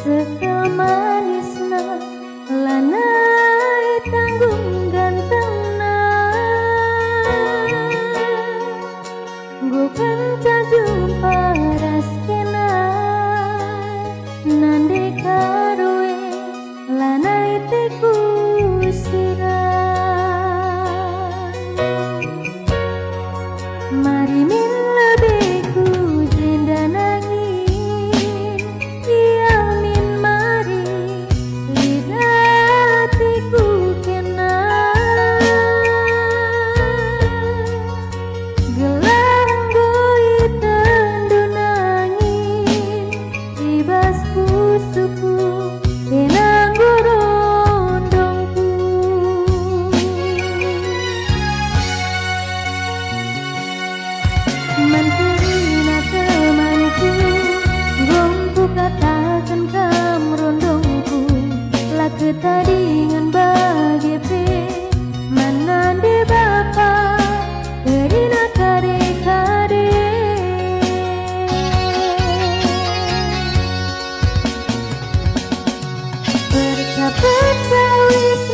Sekal manisna lanai tanggung gantengna Gu kanca jumpa raskena Nande karue lanai teku sirah Mari min lebeku jenda nangin Ia min mari lidatiku kena Gelang goi tendu nangin Ibas pusuku tenang gorondongku Mantirina temanku Gongku katakan kam rondongku Lake tadingan bagepe Manande bapa Terina kare-kare Percapet wis